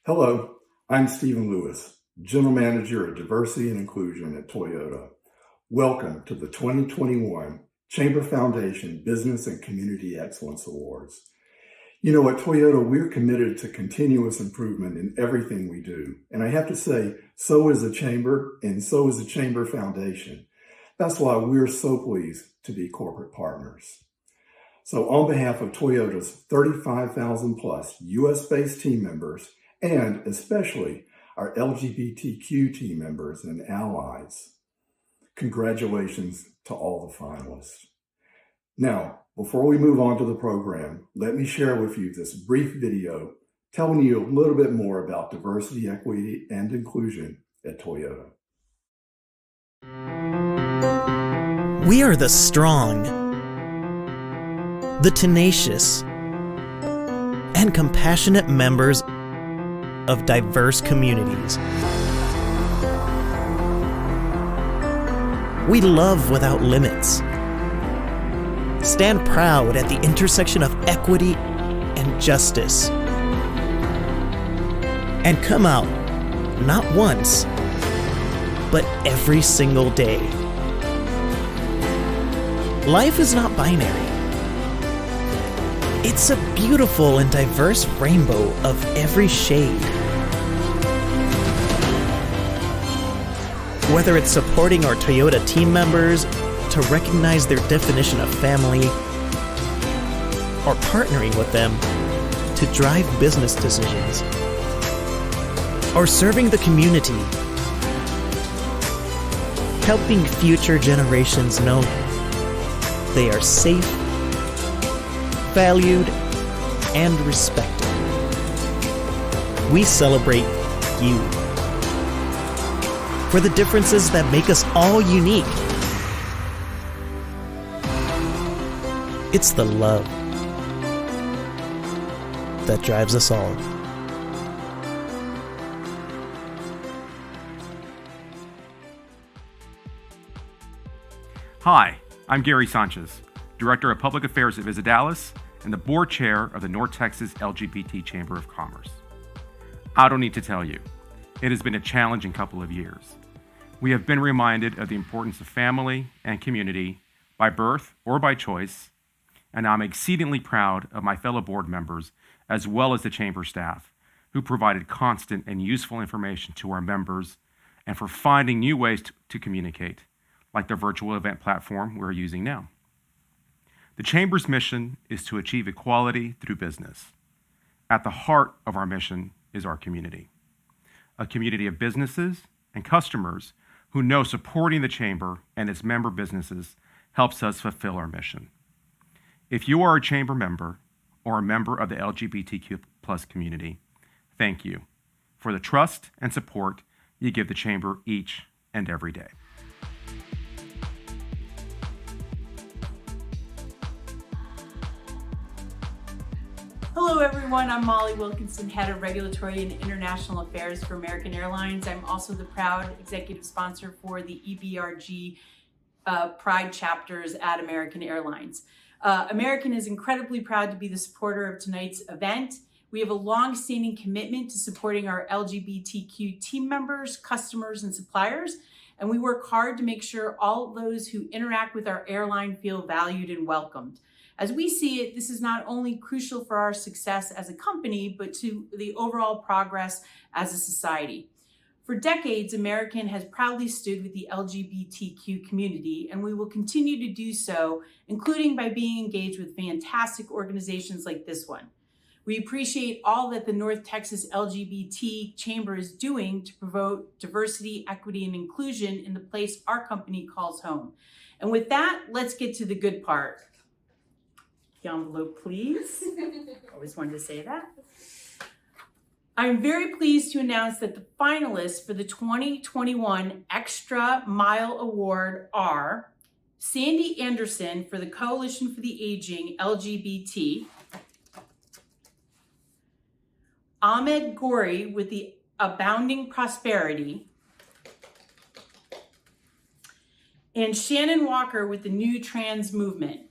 Hello, I'm Stephen Lewis, General Manager of Diversity and Inclusion at Toyota. Welcome to the 2021 Chamber Foundation Business and Community Excellence Awards. You know, at Toyota, we're committed to continuous improvement in everything we do. And I have to say, so is the Chamber, and so is the Chamber Foundation. That's why we're so pleased to be corporate partners. So on behalf of Toyota's 35,000 plus US-based team members, and especially our LGBTQ team members and allies, congratulations to all the finalists. Now, before we move on to the program, let me share with you this brief video telling you a little bit more about diversity, equity, and inclusion at Toyota. We are the strong, the tenacious, and compassionate members of diverse communities. We love without limits. Stand proud at the intersection of equity and justice. And come out, not once, but every single day. Life is not binary. It's a beautiful and diverse rainbow of every shade. Whether it's supporting our Toyota team members to recognize their definition of family, or partnering with them to drive business decisions, or serving the community, helping future generations know they are safe, valued, and respected. We celebrate you for the differences that make us all unique. It's the love that drives us all. Hi, I'm Gary Sanchez, Director of Public Affairs at Visit Dallas and the Board Chair of the North Texas LGBT Chamber of Commerce. I don't need to tell you, it has been a challenging couple of years. We have been reminded of the importance of family and community by birth or by choice, and I'm exceedingly proud of my fellow board members as well as the Chamber staff who provided constant and useful information to our members and for finding new ways to communicate, like the virtual event platform we're using now. The Chamber's mission is to achieve equality through business. At the heart of our mission is our community, a community of businesses and customers who know supporting the Chamber and its member businesses helps us fulfill our mission. If you are a Chamber member or a member of the LGBTQ plus community, thank you for the trust and support you give the Chamber each and every day. Hello everyone, I'm Molly Wilkinson, Head of Regulatory and International Affairs for American Airlines. I'm also the proud executive sponsor for the EBRG Pride chapters at American Airlines. American is incredibly proud to be the supporter of tonight's event. We have a long-standing commitment to supporting our LGBTQ team members, customers, and suppliers, and we work hard to make sure all those who interact with our airline feel valued and welcomed. As we see it, this is not only crucial for our success as a company, but to the overall progress as a society. For decades, American has proudly stood with the LGBTQ community, and we will continue to do so, including by being engaged with fantastic organizations like this one. We appreciate all that the North Texas LGBT Chamber is doing to promote diversity, equity, and inclusion in the place our company calls home. And with that, let's get to the good part. The envelope, please. Always wanted to say that. I'm very pleased to announce that the finalists for the 2021 Extra Mile Award are Sandy Anderson for the Coalition for the Aging LGBT, Ahmed Gori with the Abounding Prosperity, and Shannon Walker with the New Trans Movement.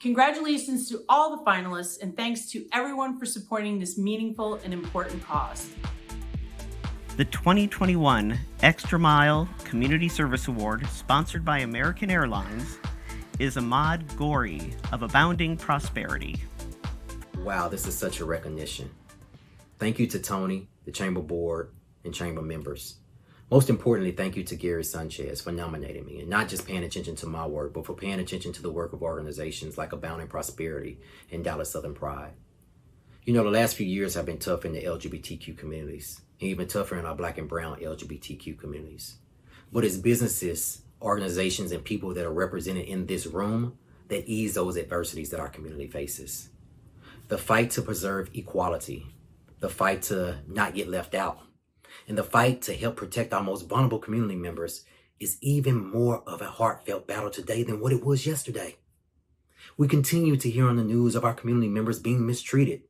Congratulations to all the finalists, and thanks to everyone for supporting this meaningful and important cause. The 2021 Extra Mile Community Service Award, sponsored by American Airlines, is Ahmad Gori of Abounding Prosperity. Wow, this is such a recognition. Thank you to Tony, the Chamber Board, and Chamber members. Most importantly, thank you to Gary Sanchez for nominating me, and not just paying attention to my work, but for paying attention to the work of organizations like Abounding Prosperity and Dallas Southern Pride. You know, the last few years have been tough in the LGBTQ communities, and even tougher in our Black and Brown LGBTQ communities. But it's businesses, organizations, and people that are represented in this room that ease those adversities that our community faces. The fight to preserve equality, the fight to not get left out, and the fight to help protect our most vulnerable community members is even more of a heartfelt battle today than what it was yesterday. We continue to hear on the news of our community members being mistreated,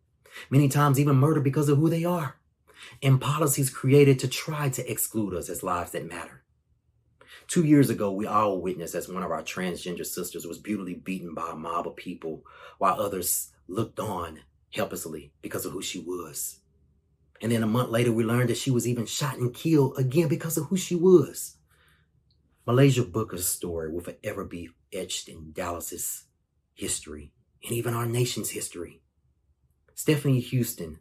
many times even murdered because of who they are, and policies created to try to exclude us as lives that matter. 2 years ago, we all witnessed as one of our transgender sisters was brutally beaten by a mob of people while others looked on helplessly because of who she was. And then a month later, we learned that she was even shot and killed again because of who she was. Malaysia Booker's story will forever be etched in Dallas's history and even our nation's history. Stephanie Houston,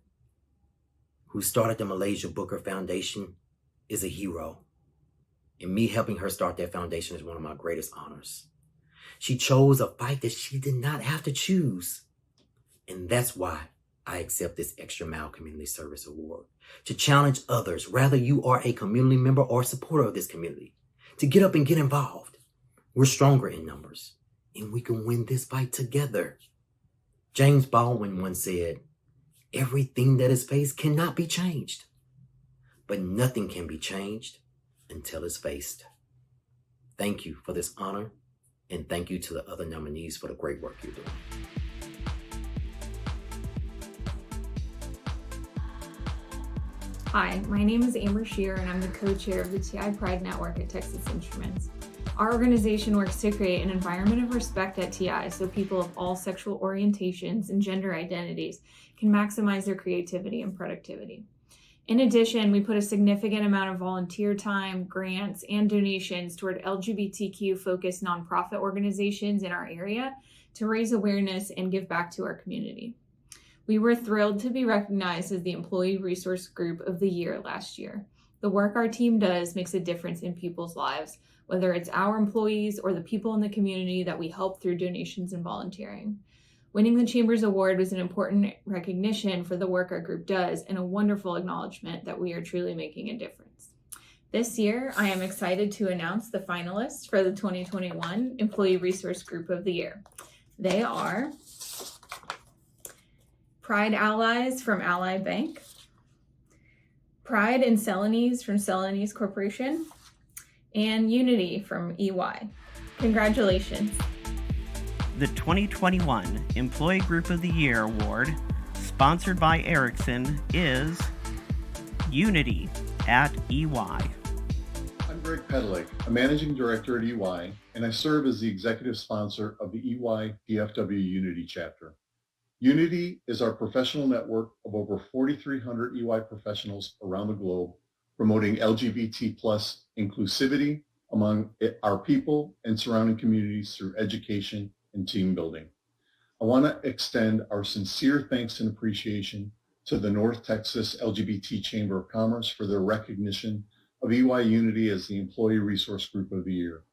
who started the Malaysia Booker Foundation, is a hero. And me helping her start that foundation is one of my greatest honors. She chose a fight that she did not have to choose. And that's why I accept this Extra Mile Community Service Award, to challenge others, whether you are a community member or supporter of this community, to get up and get involved. We're stronger in numbers, and we can win this fight together. James Baldwin once said, "Everything that is faced cannot be changed, but nothing can be changed until it's faced." Thank you for this honor, and thank you to the other nominees for the great work you're doing. Hi, my name is Amber Shear, and I'm the co-chair of the TI Pride Network at Texas Instruments. Our organization works to create an environment of respect at TI so people of all sexual orientations and gender identities can maximize their creativity and productivity. In addition, we put a significant amount of volunteer time, grants, and donations toward LGBTQ-focused nonprofit organizations in our area to raise awareness and give back to our community. We were thrilled to be recognized as the Employee Resource Group of the Year last year. The work our team does makes a difference in people's lives, whether it's our employees or the people in the community that we help through donations and volunteering. Winning the Chamber's Award was an important recognition for the work our group does and a wonderful acknowledgement that we are truly making a difference. This year, I am excited to announce the finalists for the 2021 Employee Resource Group of the Year. They are Pride Allies from Ally Bank, Pride and Celanese from Celanese Corporation, and Unity from EY. Congratulations. The 2021 Employee Group of the Year Award, sponsored by Ericsson, is Unity at EY. I'm Greg Pedalik, a managing director at EY, and I serve as the executive sponsor of the EY DFW Unity chapter. Unity is our professional network of over 4,300 EY professionals around the globe, promoting LGBT+ inclusivity among our people and surrounding communities through education and team building. I want to extend our sincere thanks and appreciation to the North Texas LGBT Chamber of Commerce for their recognition of EY Unity as the Employee Resource Group of the Year.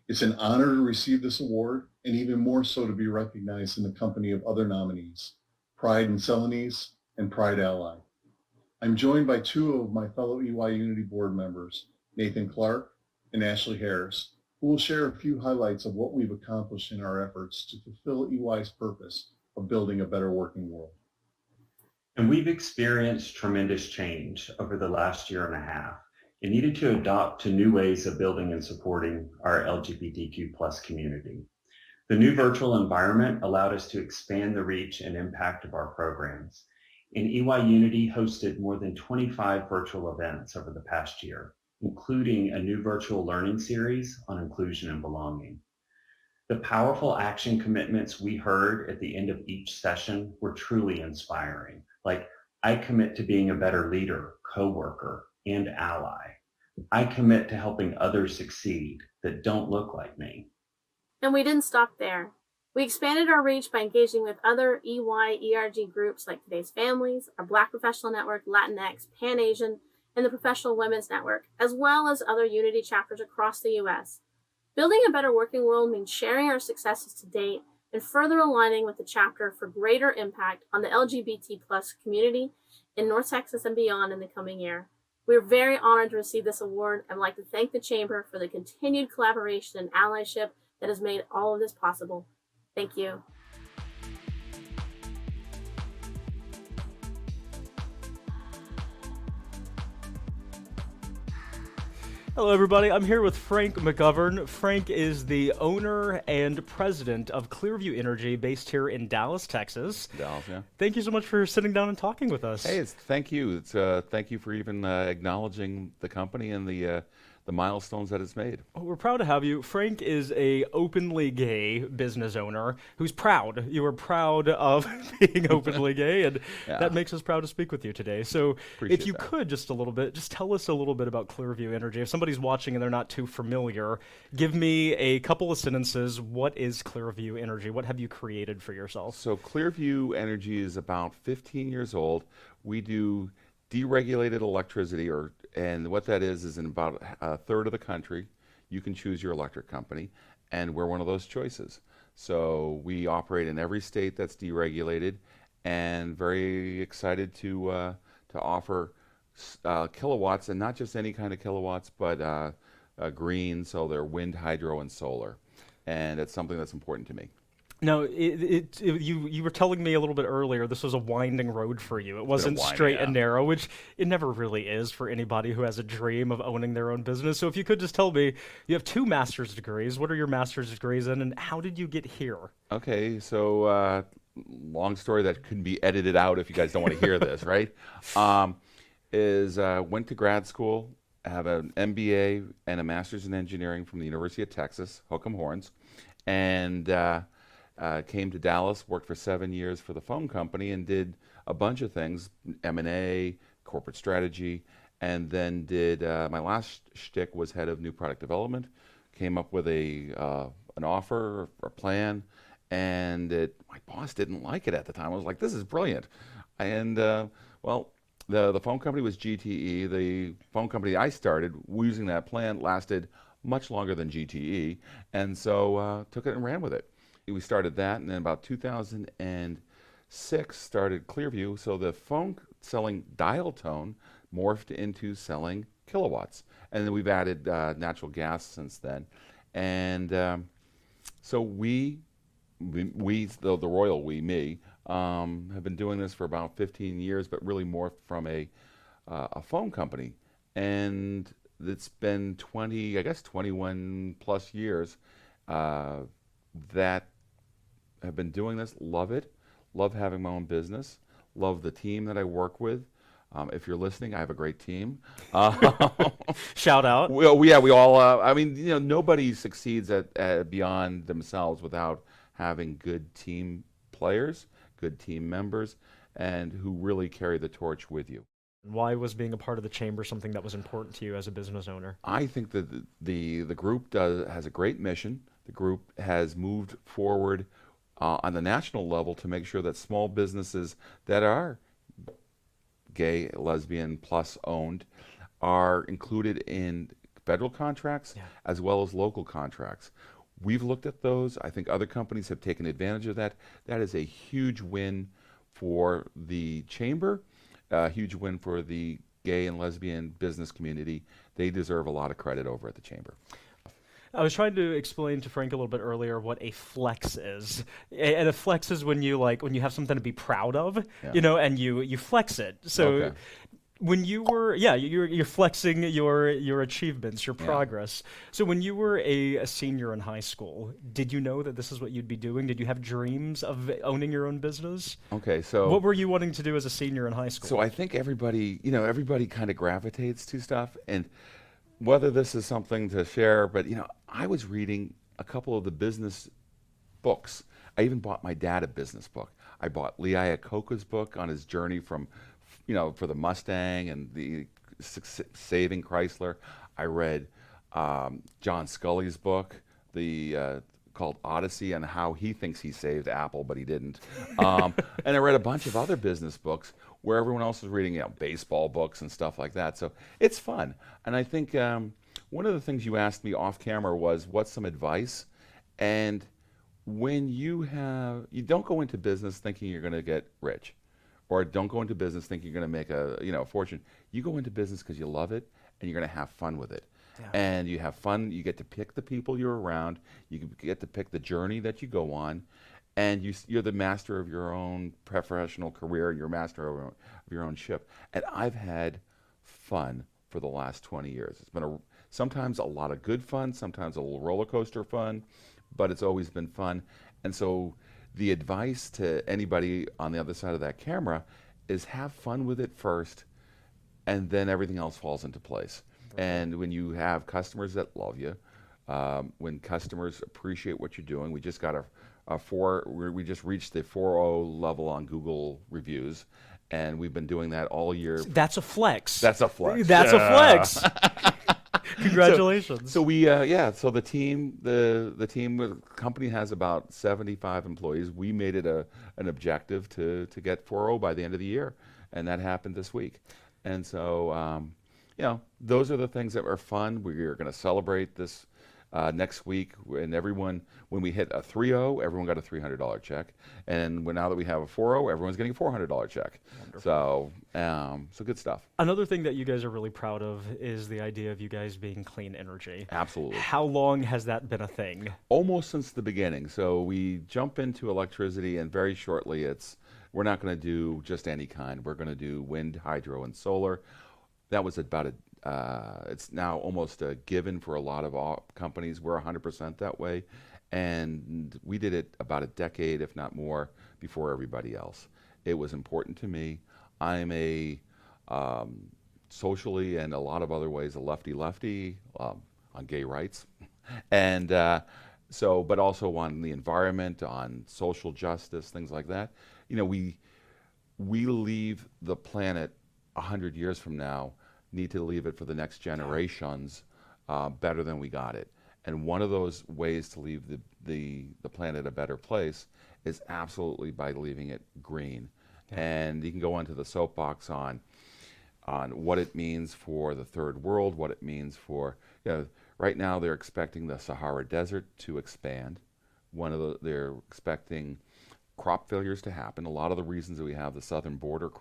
It's an honor to receive this award, and even more so to be recognized in the company of other nominees, Pride and Celanese and Pride Ally. I'm joined by two of my fellow EY Unity board members, Nathan Clark and Ashley Harris, who will share a few highlights of what we've accomplished in our efforts to fulfill EY's purpose of building a better working world. And we've experienced tremendous change over the last year and a half and needed to adopt to new ways of building and supporting our LGBTQ+ community. The new virtual environment allowed us to expand the reach and impact of our programs. And EY Unity hosted more than 25 virtual events over the past year, including a new virtual learning series on inclusion and belonging. The powerful action commitments we heard at the end of each session were truly inspiring. Like, I commit to being a better leader, coworker, and ally. I commit to helping others succeed that don't look like me. And we didn't stop there. We expanded our reach by engaging with other EY/ERG groups like Today's Families, our Black Professional Network, Latinx, Pan Asian, and the Professional Women's Network, as well as other Unity chapters across the U.S. Building a better working world means sharing our successes to date and further aligning with the chapter for greater impact on the LGBT plus community in North Texas and beyond in the coming year. We are very honored to receive this award and would like to thank the Chamber for the continued collaboration and allyship that has made all of this possible. Thank you. Hello, everybody. I'm here with Frank McGovern. Frank is the owner and president of Clearview Energy, based here in Dallas, Texas. Dallas, yeah. Thank you so much for sitting down and talking with us. Hey, thank you. Thank you for even acknowledging the company and the milestones that it's made. Well, we're proud to have you. Frank is a openly gay business owner who's proud. You are proud of being openly gay, and that makes us proud to speak with you today. So Appreciate if you that. could just tell us a little bit about Clearview Energy. If somebody's watching and they're not too familiar, give me a couple of sentences. What is Clearview Energy? What have you created for yourself? So Clearview Energy is about 15 years old. We do deregulated electricity, and what that is in about a third of the country, you can choose your electric company, and we're one of those choices. So we operate in every state that's deregulated, and very excited to offer kilowatts, and not just any kind of kilowatts, but green, so they're wind, hydro, and solar, and it's something that's important to me. Now, you were telling me a little bit earlier this was a winding road for you. It wasn't straight and narrow, which it never really is for anybody who has a dream of owning their own business. So if you could just tell me, you have 2 master's degrees. What are your master's degrees in, and how did you get here? Okay, so long story that couldn't be edited out if you guys don't want to hear this, right? Went to grad school, have an MBA and a master's in engineering from the University of Texas, Hook'em Horns, and came to Dallas, worked for 7 years for the phone company, and did a bunch of things, M&A, corporate strategy, and then did, my last shtick was head of new product development, came up with an offer, or plan, and my boss didn't like it at the time. I was like, this is brilliant. And, well, the phone company was GTE. The phone company I started using that plan lasted much longer than GTE, and so took it and ran with it. We started that, and then about 2006 started Clearview. So the phone selling dial tone morphed into selling kilowatts, and then we've added natural gas since then. And so the royal we, me, have been doing this for about 15 years, but really morphed from a phone company, and it's been 21 plus years that have been doing this. Love it. Love having my own business. Love the team that I work with. If you're listening, I have a great team. Shout out. We all. I mean, nobody succeeds at beyond themselves without having good team players, good team members, and who really carry the torch with you. Why was being a part of the chamber something that was important to you as a business owner? I think that the group has a great mission. The group has moved forward on the national level to make sure that small businesses that are gay, lesbian, plus owned are included in federal contracts as well as local contracts. We've looked at those. I think other companies have taken advantage of that. That is a huge win for the chamber, a huge win for the gay and lesbian business community. They deserve a lot of credit over at the chamber. I was trying to explain to Frank a little bit earlier what a flex is. And a flex is when you have something to be proud of, and you flex it. So when you were, you're flexing your achievements, your progress. So when you were a senior in high school, did you know that this is what you'd be doing? Did you have dreams of owning your own business? Okay, so what were you wanting to do as a senior in high school? So I think everybody kind of gravitates to stuff, and whether this is something to share, but I was reading a couple of the business books. I even bought my dad a business book. I bought Lee Iacocca's book on his journey from, for the Mustang and the saving Chrysler. I read John Scully's book, called Odyssey, and how he thinks he saved Apple, but he didn't. And I read a bunch of other business books where everyone else was reading, baseball books and stuff like that. So it's fun. And I think one of the things you asked me off camera was, what's some advice? And when you don't go into business thinking you're going to get rich, or don't go into business thinking you're going to make a fortune. You go into business because you love it and you're going to have fun with it. Yeah. And you have fun. You get to pick the people you're around. You get to pick the journey that you go on, and you're the master of your own professional career. You're master of your own ship. And I've had fun for the last 20 years. It's been sometimes a lot of good fun, sometimes a little roller coaster fun, but it's always been fun. And so the advice to anybody on the other side of that camera is have fun with it first, and then everything else falls into place. And when you have customers that love you, when customers appreciate what you're doing, we just got we just reached the 4.0 level on Google reviews, and we've been doing that all year. That's a flex. That's a flex. That's a flex. Congratulations. So so the company has about 75 employees. We made it an objective to get 4.0 by the end of the year, and that happened this week. And so, those are the things that are fun. We're going to celebrate this next week, and when we hit a 3.0, everyone got a $300 check, and now that we have a 4.0, everyone's getting a $400 check. Wonderful. So good stuff. Another thing that you guys are really proud of is the idea of you guys being clean energy. Absolutely. How long has that been a thing? Almost since the beginning. So we jump into electricity, and very shortly we're not going to do just any kind. We're going to do wind, hydro, and solar. That was about it's now almost a given for a lot of companies. We're 100% that way. And we did it about a decade, if not more, before everybody else. It was important to me. I'm a socially and a lot of other ways a lefty on gay rights. And but also on the environment, on social justice, things like that. We leave the planet 100 years from now, need to leave it for the next generations better than we got it. And one of those ways to leave the planet a better place is absolutely by leaving it green. Yeah. And you can go onto the soapbox on what it means for the third world, what it means for, right now they're expecting the Sahara Desert to expand. They're expecting crop failures to happen. A lot of the reasons that we have the southern border,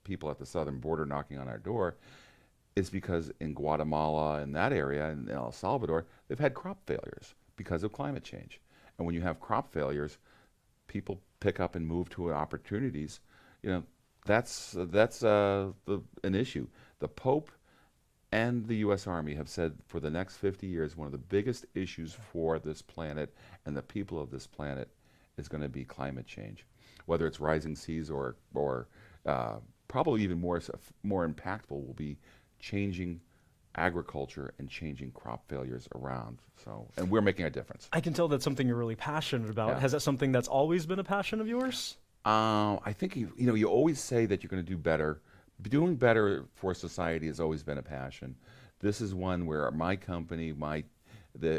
people at the southern border knocking on our door, is because in Guatemala and that area, and El Salvador, they've had crop failures because of climate change. And when you have crop failures, people pick up and move to opportunities. That's an issue. The Pope and the U.S. Army have said for the next 50 years, one of the biggest issues for this planet and the people of this planet is going to be climate change, whether it's rising seas or probably even more impactful will be changing agriculture and changing crop failures around. So, and we're making a difference. I can tell that's something you're really passionate about. Yeah. Has that something that's always been a passion of yours? I think you always say that you're going to do better. Doing better for society has always been a passion. This is one where my company,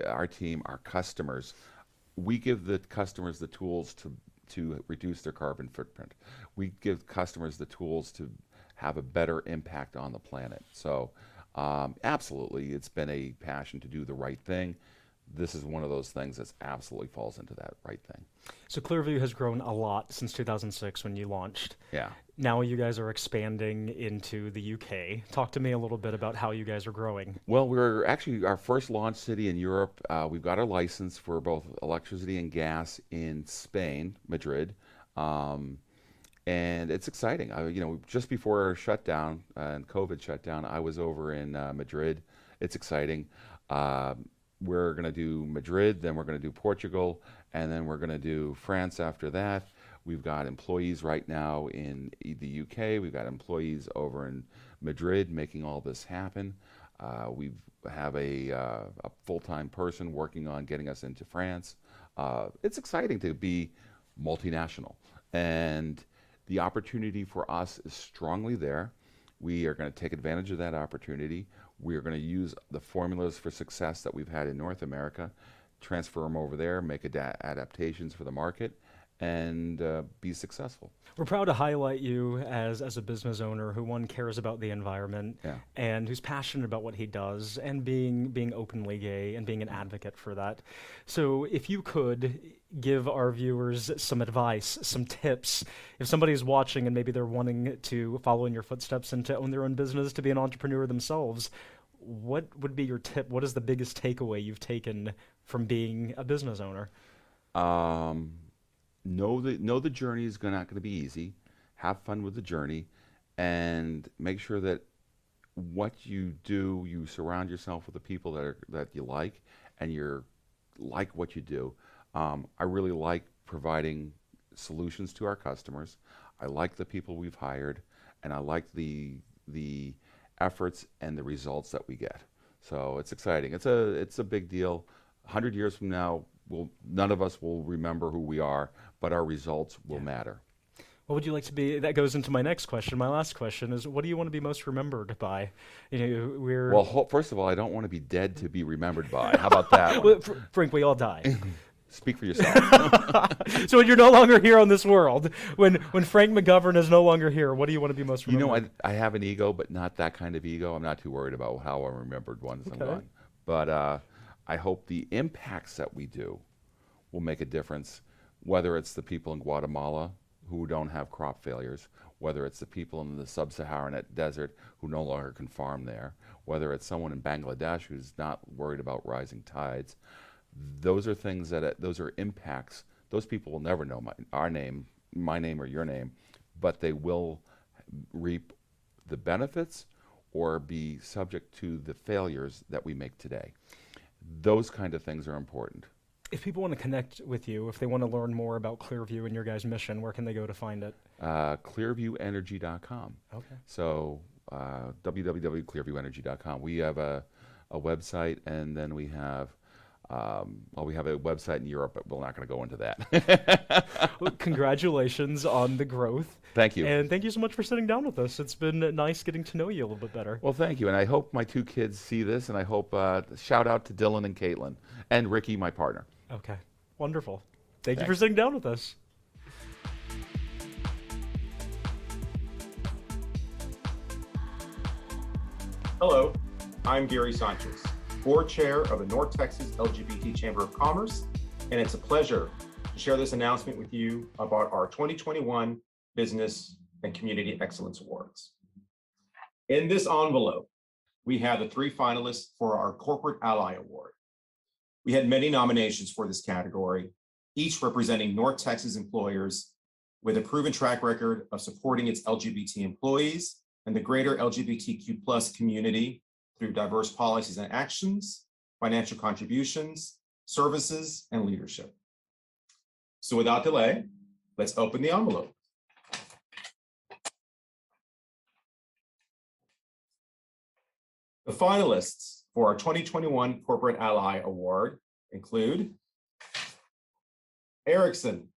our team, our customers, we give the customers the tools to reduce their carbon footprint. We give customers the tools to have a better impact on the planet. So absolutely, it's been a passion to do the right thing. This is one of those things that absolutely falls into that right thing. So Clearview has grown a lot since 2006 when you launched. Yeah. Now you guys are expanding into the UK. Talk to me a little bit about how you guys are growing. Well, we're actually our first launch city in Europe. We've got our license for both electricity and gas in Spain, Madrid. And it's exciting. Just before our shutdown and COVID shutdown, I was over in Madrid. It's exciting. We're going to do Madrid, then we're going to do Portugal, and then we're going to do France after that. We've got employees right now in the UK. We've got employees over in Madrid making all this happen. We have a full-time person working on getting us into France. It's exciting to be multinational, and the opportunity for us is strongly there. We are going to take advantage of that opportunity. We are going to use the formulas for success that we've had in North America, transfer them over there, make adaptations for the market, and be successful. We're proud to highlight you as a business owner who, one, cares about the environment and who's passionate about what he does, and being openly gay and being an advocate for that. So if you could give our viewers some advice, some tips, if somebody's watching and maybe they're wanting to follow in your footsteps and to own their own business, to be an entrepreneur themselves, what would be your tip? What is the biggest takeaway you've taken from being a business owner? Know the journey is not going to be easy. Have fun with the journey, and make sure that what you do, you surround yourself with the people that you like, and you like what you do. I really like providing solutions to our customers. I like the people we've hired, and I like the efforts and the results that we get. So it's exciting. It's a big deal. 100 years from now, none of us will remember who we are, but our results will matter. What would you like to be? That goes into my next question. My last question is, what do you want to be most remembered by? Well, first of all, I don't want to be dead to be remembered by. How about that one? Well, Frank, we all die. Speak for yourself. So when you're no longer here on this world, when Frank McGovern is no longer here, what do you want to be most remembered? I have an ego, but not that kind of ego. I'm not too worried about how I'm remembered once I'm gone. But I hope the impacts that we do will make a difference, whether it's the people in Guatemala who don't have crop failures, whether it's the people in the sub-Saharan desert who no longer can farm there, whether it's someone in Bangladesh who's not worried about rising tides. Those are things those are impacts. Those people will never know my name or your name, but they will reap the benefits or be subject to the failures that we make today. Those kind of things are important. If people want to connect with you, if they want to learn more about Clearview and your guys' mission, where can they go to find it? Clearviewenergy.com. Okay. So www.clearviewenergy.com. We have a website, and then we have we have a website in Europe, but we're not going to go into that. Well, congratulations on the growth. Thank you. And thank you so much for sitting down with us. It's been nice getting to know you a little bit better. Well, thank you. And I hope my two kids see this, and I hope, shout out to Dylan and Caitlin, and Ricky, my partner. Okay. Wonderful. Thank you for sitting down with us. Hello, I'm Gary Sanchez, Board Chair of the North Texas LGBT Chamber of Commerce, and it's a pleasure to share this announcement with you about our 2021 Business and Community Excellence Awards. In this envelope, we have the 3 finalists for our Corporate Ally Award. We had many nominations for this category, each representing North Texas employers with a proven track record of supporting its LGBT employees and the greater LGBTQ+ community through diverse policies and actions, financial contributions, services, and leadership. So without delay, let's open the envelope. The finalists for our 2021 Corporate Ally Award include Ericsson,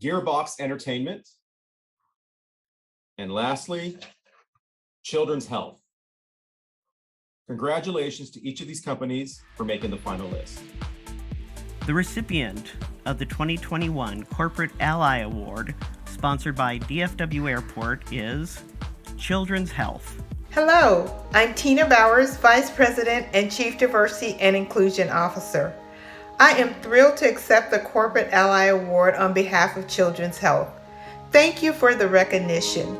Gearbox Entertainment, and lastly, Children's Health. Congratulations to each of these companies for making the final list. The recipient of the 2021 Corporate Ally Award, sponsored by DFW Airport, is Children's Health. Hello, I'm Tina Bowers, Vice President and Chief Diversity and Inclusion Officer. I am thrilled to accept the Corporate Ally Award on behalf of Children's Health. Thank you for the recognition.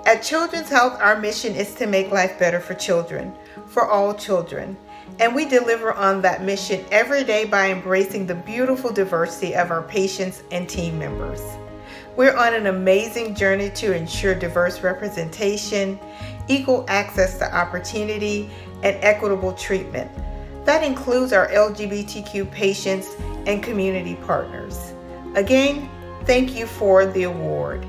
At Children's Health, our mission is to make life better for children, for all children, and we deliver on that mission every day by embracing the beautiful diversity of our patients and team members. We're on an amazing journey to ensure diverse representation, equal access to opportunity, and equitable treatment. That includes our LGBTQ patients and community partners. Again, thank you for the award.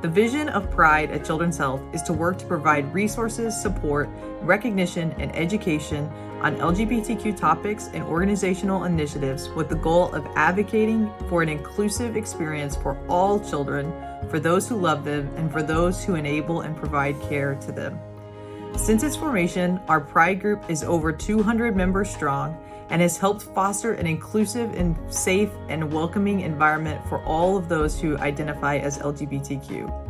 The vision of Pride at Children's Health is to work to provide resources, support, recognition, and education on LGBTQ topics and organizational initiatives with the goal of advocating for an inclusive experience for all children, for those who love them, and for those who enable and provide care to them. Since its formation, our Pride group is over 200 members strong and has helped foster an inclusive and safe and welcoming environment for all of those who identify as LGBTQ.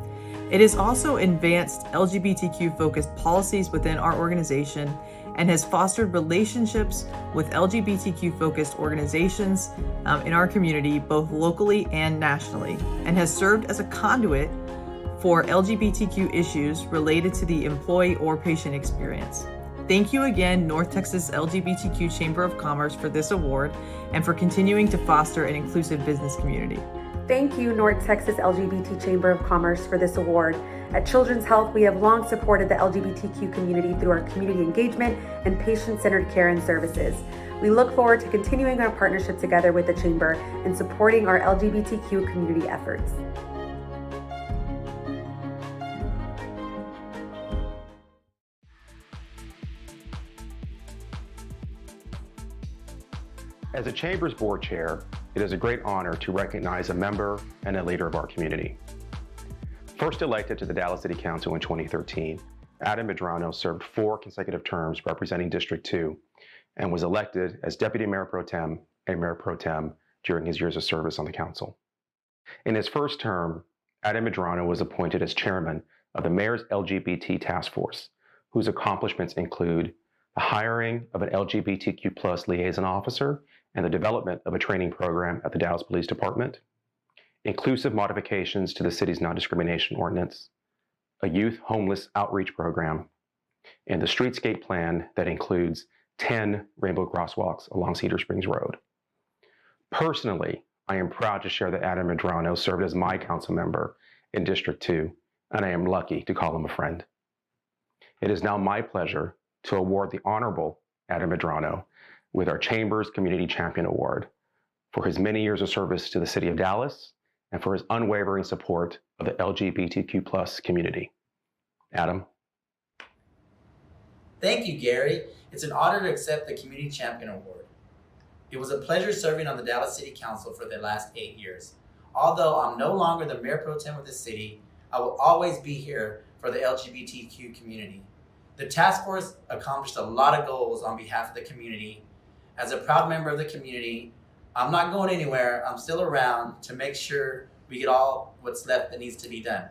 It has also advanced LGBTQ-focused policies within our organization and has fostered relationships with LGBTQ-focused organizations in our community, both locally and nationally, and has served as a conduit for LGBTQ issues related to the employee or patient experience. Thank you again, North Texas LGBTQ Chamber of Commerce, for this award and for continuing to foster an inclusive business community. Thank you, North Texas LGBT Chamber of Commerce, for this award. At Children's Health, we have long supported the LGBTQ community through our community engagement and patient-centered care and services. We look forward to continuing our partnership together with the Chamber and supporting our LGBTQ community efforts. As a Chamber's board chair, it is a great honor to recognize a member and a leader of our community. First elected to the Dallas City Council in 2013, Adam Medrano served 4 consecutive terms representing District 2 and was elected as Deputy Mayor Pro Tem and Mayor Pro Tem during his years of service on the council. In his first term, Adam Medrano was appointed as chairman of the Mayor's LGBT Task Force, whose accomplishments include the hiring of an LGBTQ+ liaison officer and the development of a training program at the Dallas Police Department, inclusive modifications to the city's non-discrimination ordinance, a youth homeless outreach program, and the streetscape plan that includes 10 rainbow crosswalks along Cedar Springs Road. Personally, I am proud to share that Adam Medrano served as my council member in District 2, and I am lucky to call him a friend. It is now my pleasure to award the Honorable Adam Medrano with our Chamber's Community Champion Award for his many years of service to the City of Dallas and for his unwavering support of the LGBTQ+ community. Adam. Thank you, Gary. It's an honor to accept the Community Champion Award. It was a pleasure serving on the Dallas City Council for the last 8 years. Although I'm no longer the Mayor Pro Tem of the city, I will always be here for the LGBTQ community. The task force accomplished a lot of goals on behalf of the community. As a proud member of the community, I'm not going anywhere. I'm still around to make sure we get all what's left that needs to be done.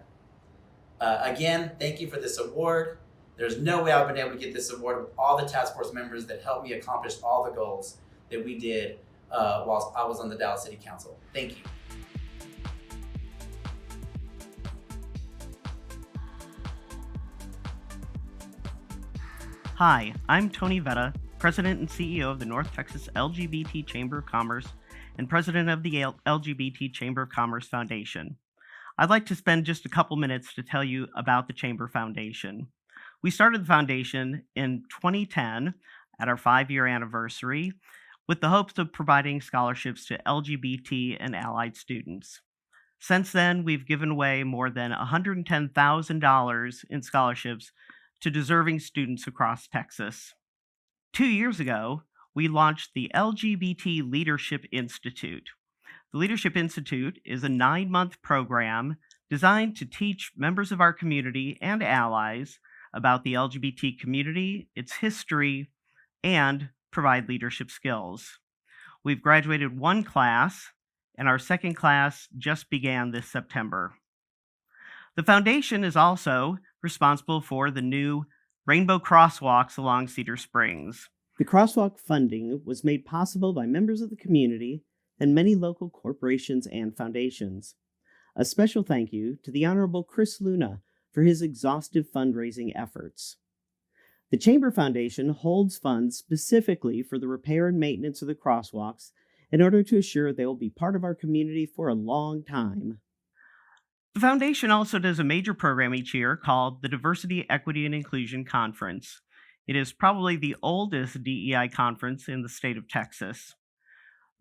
Again, thank you for this award. There's no way I've been able to get this award with all the task force members that helped me accomplish all the goals that we did while I was on the Dallas City Council. Thank you. Hi, I'm Tony Vetta, President and CEO of the North Texas LGBT Chamber of Commerce and President of the LGBT Chamber of Commerce Foundation. I'd like to spend just a couple minutes to tell you about the Chamber Foundation. We started the foundation in 2010 at our 5-year anniversary with the hopes of providing scholarships to LGBT and allied students. Since then, we've given away more than $110,000 in scholarships to deserving students across Texas. 2 years ago, we launched the LGBT Leadership Institute. The Leadership Institute is a 9-month program designed to teach members of our community and allies about the LGBT community, its history, and provide leadership skills. We've graduated 1 class, and our 2nd class just began this September. The foundation is also responsible for the new rainbow crosswalks along Cedar Springs. The crosswalk funding was made possible by members of the community and many local corporations and foundations. A special thank you to the Honorable Chris Luna for his exhaustive fundraising efforts. The Chamber Foundation holds funds specifically for the repair and maintenance of the crosswalks in order to assure they will be part of our community for a long time. The foundation also does a major program each year called the Diversity, Equity, and Inclusion Conference. It is probably the oldest DEI conference in the state of Texas.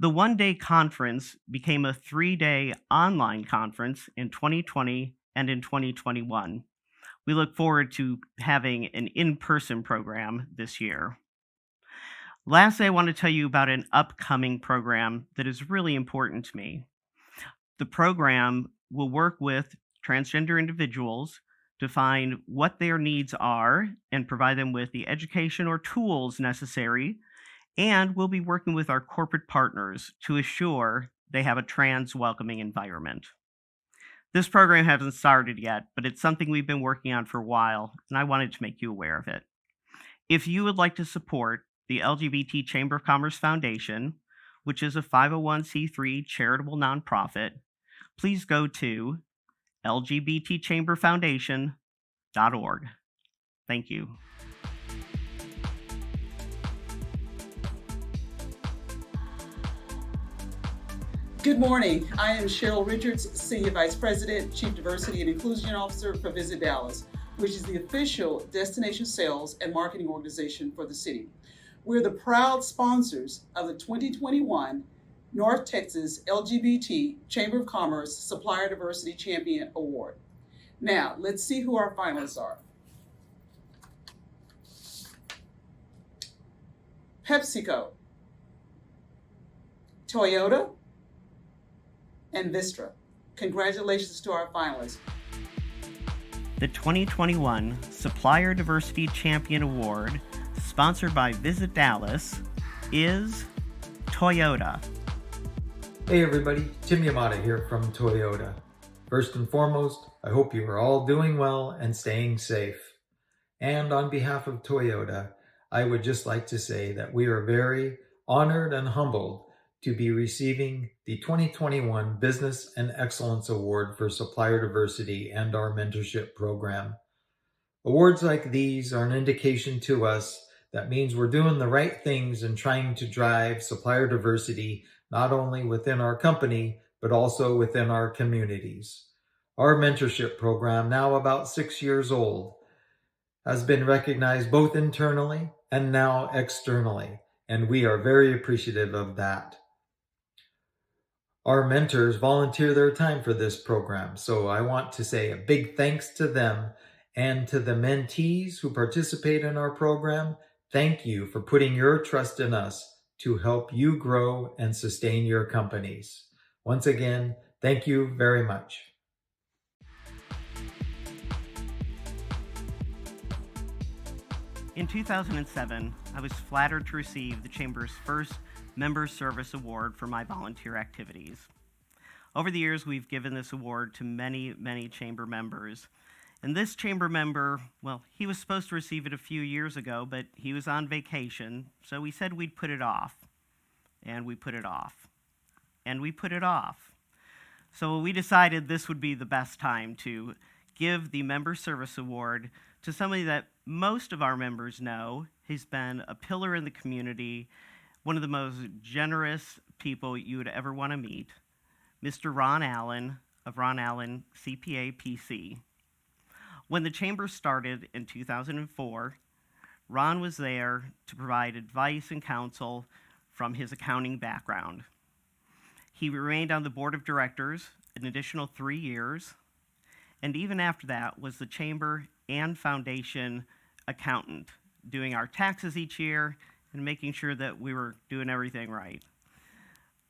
The one-day conference became a 3-day online conference in 2020 and in 2021. We look forward to having an in-person program this year. Lastly, I want to tell you about an upcoming program that is really important to me. The program will work with transgender individuals to find what their needs are and provide them with the education or tools necessary, and we'll be working with our corporate partners to assure they have a trans-welcoming environment. This program hasn't started yet, but it's something we've been working on for a while, and I wanted to make you aware of it. If you would like to support the LGBT Chamber of Commerce Foundation, which is a 501c3 charitable nonprofit, please go to lgbtchamberfoundation.org. Thank you. Good morning. I am Cheryl Richards, Senior Vice President, Chief Diversity and Inclusion Officer for Visit Dallas, which is the official destination sales and marketing organization for the city. We're the proud sponsors of the 2021 North Texas LGBT Chamber of Commerce Supplier Diversity Champion Award. Now, let's see who our finalists are. PepsiCo, Toyota, and Vistra. Congratulations to our finalists. The 2021 Supplier Diversity Champion Award, sponsored by Visit Dallas, is Toyota. Hey everybody, Tim Yamada here from Toyota. First and foremost, I hope you are all doing well and staying safe. And on behalf of Toyota, I would just like to say that we are very honored and humbled to be receiving the 2021 Business and Excellence Award for Supplier Diversity and our mentorship program. Awards like these are an indication to us that means we're doing the right things and trying to drive supplier diversity not only within our company, but also within our communities. Our mentorship program, now about 6 years old, has been recognized both internally and now externally, and we are very appreciative of that. Our mentors volunteer their time for this program, so I want to say a big thanks to them and to the mentees who participate in our program. Thank you for putting your trust in us to help you grow and sustain your companies. Once again, thank you very much. In 2007, I was flattered to receive the Chamber's first Member Service Award for my volunteer activities. Over the years, we've given this award to many, many Chamber members. And this Chamber member, well, he was supposed to receive it a few years ago, but he was on vacation, so we said we'd put it off. And we put it off. And we put it off. So we decided this would be the best time to give the Member Service Award to somebody that most of our members know. He's been a pillar in the community, one of the most generous people you would ever want to meet, Mr. Ron Allen of Ron Allen CPA PC. When the Chamber started in 2004, Ron was there to provide advice and counsel from his accounting background. He remained on the board of directors an additional 3 years, and even after that was the Chamber and Foundation accountant, doing our taxes each year and making sure that we were doing everything right.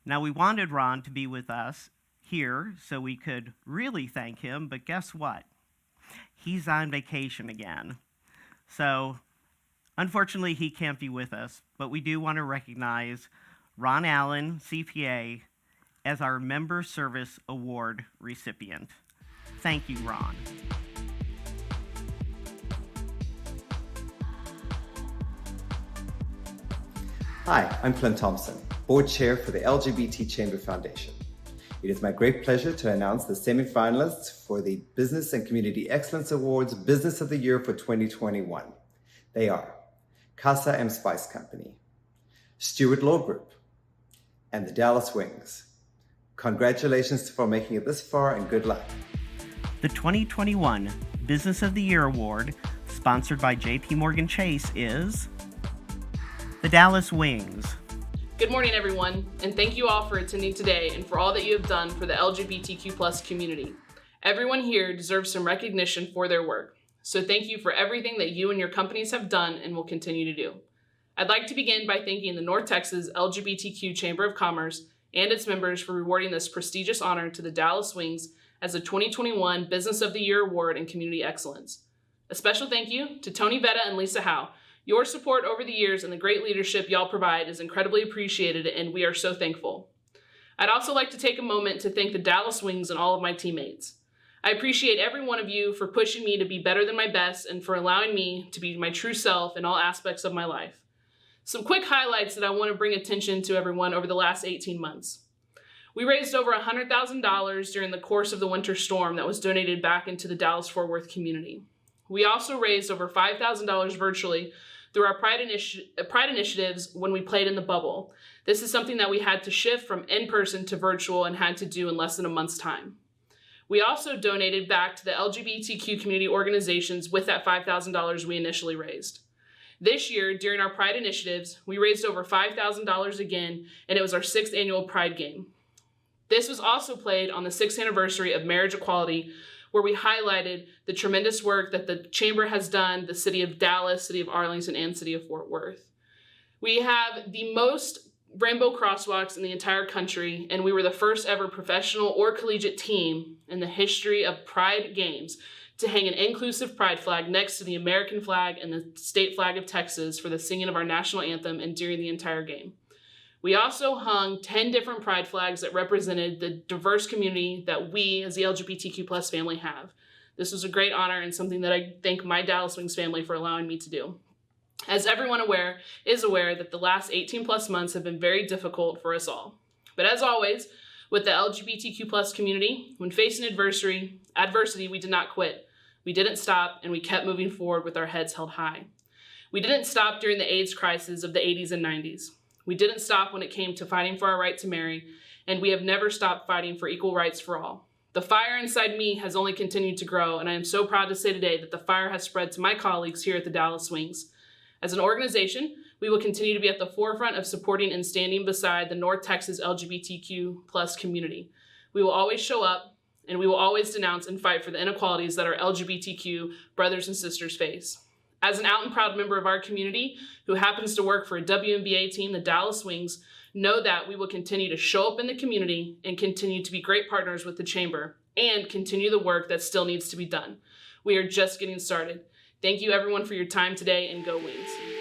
Now, we wanted Ron to be with us here so we could really thank him, but guess what? He's on vacation again. So, unfortunately, he can't be with us, but we do want to recognize Ron Allen, CPA, as our Member Service Award recipient. Thank you, Ron. Hi, I'm Clint Thompson, Board Chair for the LGBT Chamber Foundation. It is my great pleasure to announce the semi-finalists for the Business and Community Excellence Awards Business of the Year for 2021. They are Casa M Spice Company, Stewart Law Group, and the Dallas Wings. Congratulations for making it this far and good luck. The 2021 Business of the Year Award, sponsored by JP Morgan Chase, is the Dallas Wings. Good morning, everyone, and thank you all for attending today and for all that you have done for the LGBTQ+ community. Everyone here deserves some recognition for their work. So thank you for everything that you and your companies have done and will continue to do. I'd like to begin by thanking the North Texas LGBTQ Chamber of Commerce and its members for rewarding this prestigious honor to the Dallas Wings as the 2021 Business of the Year Award in Community Excellence. A special thank you to Tony Vetta and Lisa Howe. Your support over the years and the great leadership y'all provide is incredibly appreciated, and we are so thankful. I'd also like to take a moment to thank the Dallas Wings and all of my teammates. I appreciate every one of you for pushing me to be better than my best and for allowing me to be my true self in all aspects of my life. Some quick highlights that I want to bring attention to everyone over the last 18 months. We raised over $100,000 during the course of the winter storm that was donated back into the Dallas-Fort Worth community. We also raised over $5,000 virtually through our Pride initiatives when we played in the bubble. This is something that we had to shift from in-person to virtual and had to do in less than a month's time. We also donated back to the LGBTQ community organizations with that $5,000 we initially raised. This year, during our Pride initiatives, we raised over $5,000 again, and it was our 6th annual Pride game. This was also played on the 6th anniversary of marriage equality, where we highlighted the tremendous work that the Chamber has done, the City of Dallas, City of Arlington, and City of Fort Worth. We have the most rainbow crosswalks in the entire country, and we were the first ever professional or collegiate team in the history of Pride games to hang an inclusive pride flag next to the American flag and the state flag of Texas for the singing of our national anthem and during the entire game. We also hung 10 different pride flags that represented the diverse community that we as the LGBTQ+ family have. This was a great honor and something that I thank my Dallas Wings family for allowing me to do. As everyone is aware that the last 18+ months have been very difficult for us all. But as always, with the LGBTQ+ community, when facing adversity, we did not quit. We didn't stop, and we kept moving forward with our heads held high. We didn't stop during the AIDS crisis of the 80s and 90s. We didn't stop when it came to fighting for our right to marry, and we have never stopped fighting for equal rights for all. The fire inside me has only continued to grow, and I am so proud to say today that the fire has spread to my colleagues here at the Dallas Wings. As an organization, we will continue to be at the forefront of supporting and standing beside the North Texas LGBTQ+ community. We will always show up, and we will always denounce and fight for the inequalities that our LGBTQ brothers and sisters face. As an out and proud member of our community who happens to work for a WNBA team, the Dallas Wings, know that we will continue to show up in the community and continue to be great partners with the Chamber and continue the work that still needs to be done. We are just getting started. Thank you everyone for your time today, and go Wings.